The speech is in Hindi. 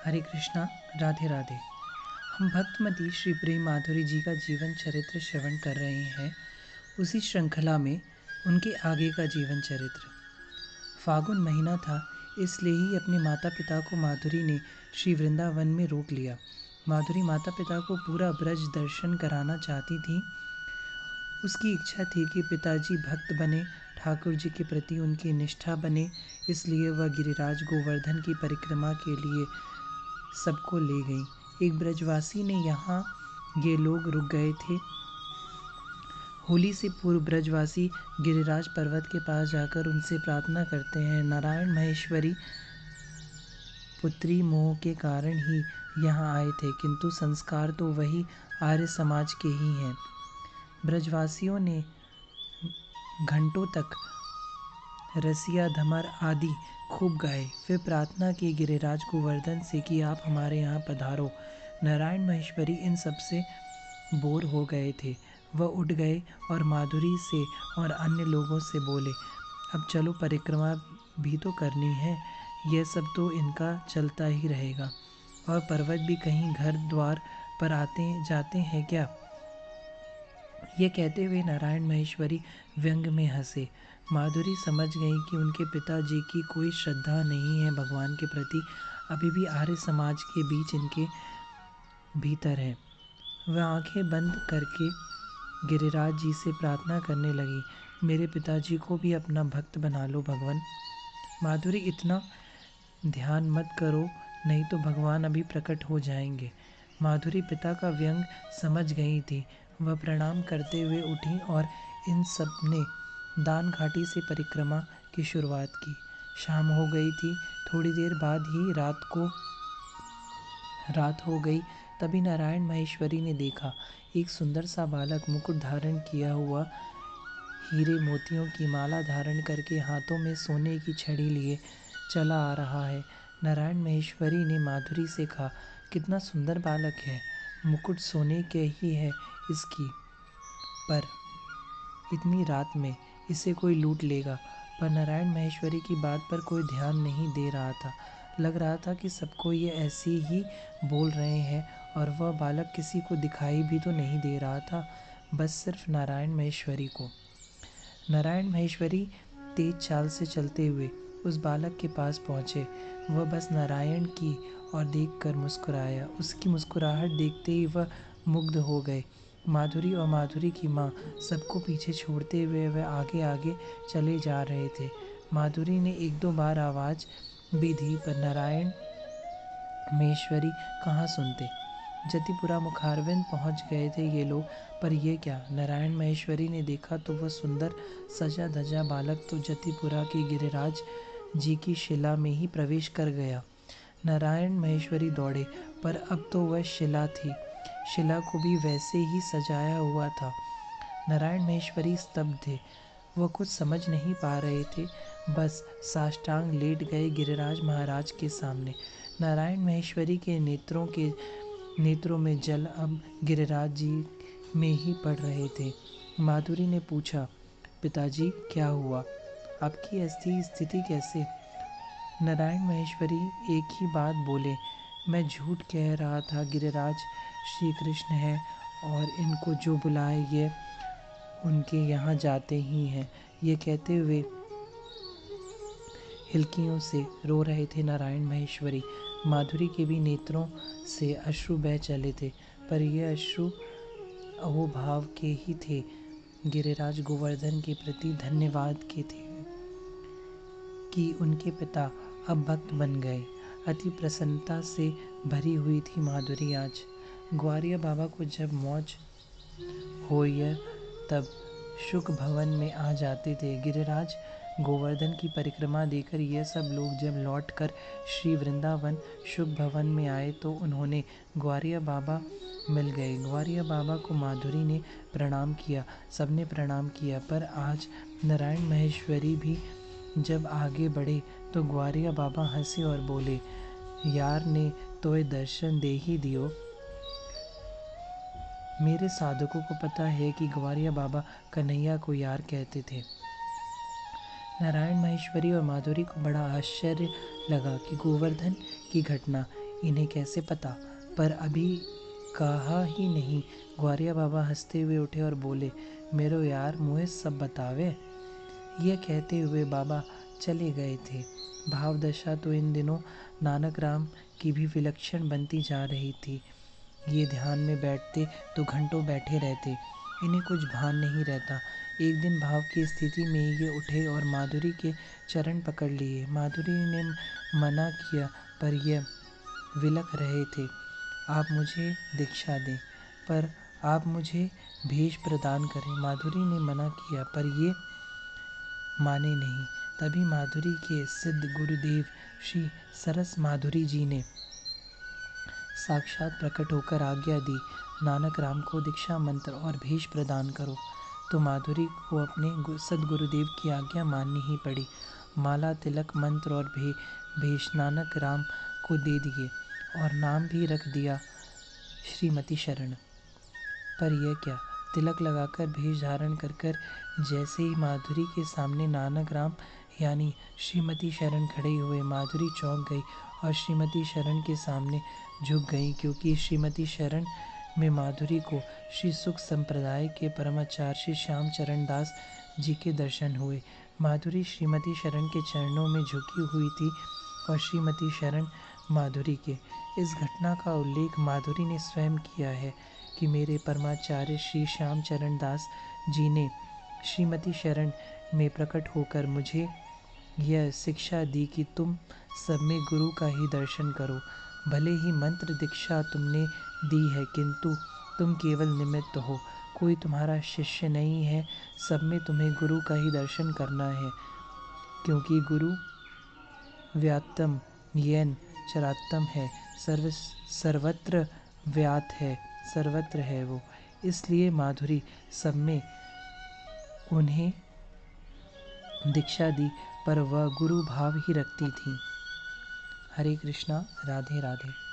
हरे कृष्णा। राधे राधे। हम भक्तमती श्री प्रेम माधुरी जी का जीवन चरित्र श्रवण कर रहे हैं। उसी श्रृंखला में उनके आगे का जीवन चरित्र। फागुन महीना था, इसलिए ही अपने माता पिता को माधुरी ने श्री वृंदावन में रोक लिया। माधुरी माता पिता को पूरा ब्रज दर्शन कराना चाहती थी। उसकी इच्छा थी कि पिताजी भक्त बने, ठाकुर जी के प्रति उनकी निष्ठा बने। इसलिए वह गिरिराज गोवर्धन की परिक्रमा के लिए सबको ले गई। एक ब्रजवासी ने यहाँ ये लोग रुक गए थे। होली से पूर्व ब्रजवासी गिरिराज पर्वत के पास जाकर उनसे प्रार्थना करते हैं। नारायण महेश्वरी पुत्री मोह के कारण ही यहाँ आए थे, किंतु संस्कार तो वही आर्य समाज के ही हैं। ब्रजवासियों ने घंटों तक रसिया धमर आदि खूब गाए। फिर प्रार्थना की गिरिराज गोवर्धन से कि आप हमारे यहाँ पधारो। नारायण महेश्वरी इन सब से बोर हो गए थे। वह उठ गए और माधुरी से और अन्य लोगों से बोले, अब चलो, परिक्रमा भी तो करनी है। यह सब तो इनका चलता ही रहेगा। और पर्वत भी कहीं घर द्वार पर आते जाते हैं क्या? ये कहते हुए नारायण महेश्वरी व्यंग में हंसे। माधुरी समझ गई कि उनके पिताजी की कोई श्रद्धा नहीं है भगवान के प्रति, अभी भी आर्य समाज के बीच इनके भीतर है। वह आंखें बंद करके गिरिराज जी से प्रार्थना करने लगी, मेरे पिताजी को भी अपना भक्त बना लो भगवान। माधुरी, इतना ध्यान मत करो, नहीं तो भगवान अभी प्रकट हो जाएंगे। माधुरी पिता का व्यंग समझ गई थी। वह प्रणाम करते हुए उठी और इन सब ने दान घाटी से परिक्रमा की शुरुआत की। शाम हो गई थी। थोड़ी देर बाद ही रात हो गई। तभी नारायण महेश्वरी ने देखा, एक सुंदर सा बालक मुकुट धारण किया हुआ, हीरे मोतियों की माला धारण करके हाथों में सोने की छड़ी लिए चला आ रहा है। नारायण महेश्वरी ने माधुरी से कहा, कितना सुंदर बालक है, मुकुट सोने के ही है इसकी, पर इतनी रात में इसे कोई लूट लेगा। पर नारायण महेश्वरी की बात पर कोई ध्यान नहीं दे रहा था। लग रहा था कि सबको ये ऐसे ही बोल रहे हैं और वह बालक किसी को दिखाई भी तो नहीं दे रहा था, बस सिर्फ नारायण महेश्वरी को। नारायण महेश्वरी तेज चाल से चलते हुए उस बालक के पास पहुँचे। वह बस नारायण की और देखकर मुस्कुराया। उसकी मुस्कुराहट देखते ही वह मुग्ध हो गए। माधुरी और माधुरी की माँ सबको पीछे छोड़ते हुए वह आगे आगे चले जा रहे थे। माधुरी ने एक दो बार आवाज़ भी दी, पर नारायण महेश्वरी कहाँ सुनते। जतिपुरा मुखारविंद पहुँच गए थे ये लोग, पर ये क्या? नारायण महेश्वरी ने देखा तो वह सुंदर सजा धजा बालक तो जतिपुरा के गिरिराज जी की शिला में ही प्रवेश कर गया। नारायण महेश्वरी दौड़े, पर अब तो वह शिला थी। शिला को भी वैसे ही सजाया हुआ था। नारायण महेश्वरी स्तब्ध थे। वह कुछ समझ नहीं पा रहे थे, बस साष्टांग लेट गए गिरिराज महाराज के सामने। नारायण महेश्वरी के नेत्रों में जल अब गिरिराज जी में ही पड़ रहे थे। माधुरी ने पूछा, पिताजी क्या हुआ? आपकी ऐसी स्थिति कैसे? नारायण महेश्वरी एक ही बात बोले, मैं झूठ कह रहा था, गिरिराज श्री कृष्ण है और इनको जो बुलाए ये उनके यहाँ जाते ही हैं। ये कहते हुए हिलकियों से रो रहे थे नारायण महेश्वरी। माधुरी के भी नेत्रों से अश्रु बह चले थे, पर ये अश्रु अहोभाव के ही थे, गिरिराज गोवर्धन के प्रति धन्यवाद के थे कि उनके पिता अब भक्त बन गए। अति प्रसन्नता से भरी हुई थी माधुरी आज। ग्वारिया बाबा को जब मौज होय तब शुक भवन में आ जाते थे। गिरिराज गोवर्धन की परिक्रमा देकर ये सब लोग जब लौटकर श्री वृंदावन शुक भवन में आए तो उन्होंने ग्वारिया बाबा मिल गए। ग्वारिया बाबा को माधुरी ने प्रणाम किया, सबने प्रणाम किया, पर आज नारायण महेश्वरी भी जब आगे बढ़े तो ग्वारिया बाबा हंसे और बोले, यार ने तोय दर्शन दे ही दियो। मेरे साधकों को पता है कि ग्वारिया बाबा कन्हैया को यार कहते थे। नारायण महेश्वरी और माधुरी को बड़ा आश्चर्य लगा कि गोवर्धन की घटना इन्हें कैसे पता? पर अभी कहा ही नहीं। ग्वारिया बाबा हंसते हुए उठे और बोले, मेरो यार मुझे सब बतावे। यह कहते हुए बाबा चले गए थे। भावदशा तो इन दिनों नानक राम की भी विलक्षण बनती जा रही थी। ये ध्यान में बैठते तो घंटों बैठे रहते, इन्हें कुछ भान नहीं रहता। एक दिन भाव की स्थिति में ये उठे और माधुरी के चरण पकड़ लिए। माधुरी ने मना किया पर यह विलक रहे थे। आप मुझे दीक्षा दें, पर आप मुझे भेष प्रदान करें। माधुरी ने मना किया पर ये माने नहीं। तभी माधुरी के सिद्ध गुरुदेव श्री सरस माधुरी जी ने साक्षात प्रकट होकर आज्ञा दी, नानक राम को दीक्षा मंत्र और भेष प्रदान करो। तो माधुरी को अपने सदगुरुदेव की आज्ञा माननी ही पड़ी। माला, तिलक, मंत्र और भेष नानक राम को दे दिए और नाम भी रख दिया श्रीमती शरण। पर यह क्या, तिलक लगाकर भेष धारण कर जैसे ही माधुरी के सामने नानक राम यानी श्रीमती शरण खड़े हुए, माधुरी चौंक गई और श्रीमती शरण के सामने झुक गई, क्योंकि श्रीमती शरण में माधुरी को श्री सुख संप्रदाय के परमाचार्य श्री श्याम चरण दास जी के दर्शन हुए। माधुरी श्रीमती शरण के चरणों में झुकी हुई थी और श्रीमती शरण माधुरी के। इस घटना का उल्लेख माधुरी ने स्वयं किया है कि मेरे परमाचार्य श्री श्याम चरण दास जी ने श्रीमती शरण में प्रकट होकर मुझे यह शिक्षा दी कि तुम सब में गुरु का ही दर्शन करो। भले ही मंत्र दीक्षा तुमने दी है, किंतु तुम केवल निमित्त हो, कोई तुम्हारा शिष्य नहीं है। सब में तुम्हें गुरु का ही दर्शन करना है, क्योंकि गुरु व्याप्तम येन चरात्म है, सर्वत्र व्यात है, सर्वत्र है वो। इसलिए माधुरी सब में उन्हें दीक्षा दी, पर वह गुरु भाव ही रखती थी। हरे कृष्णा, राधे राधे।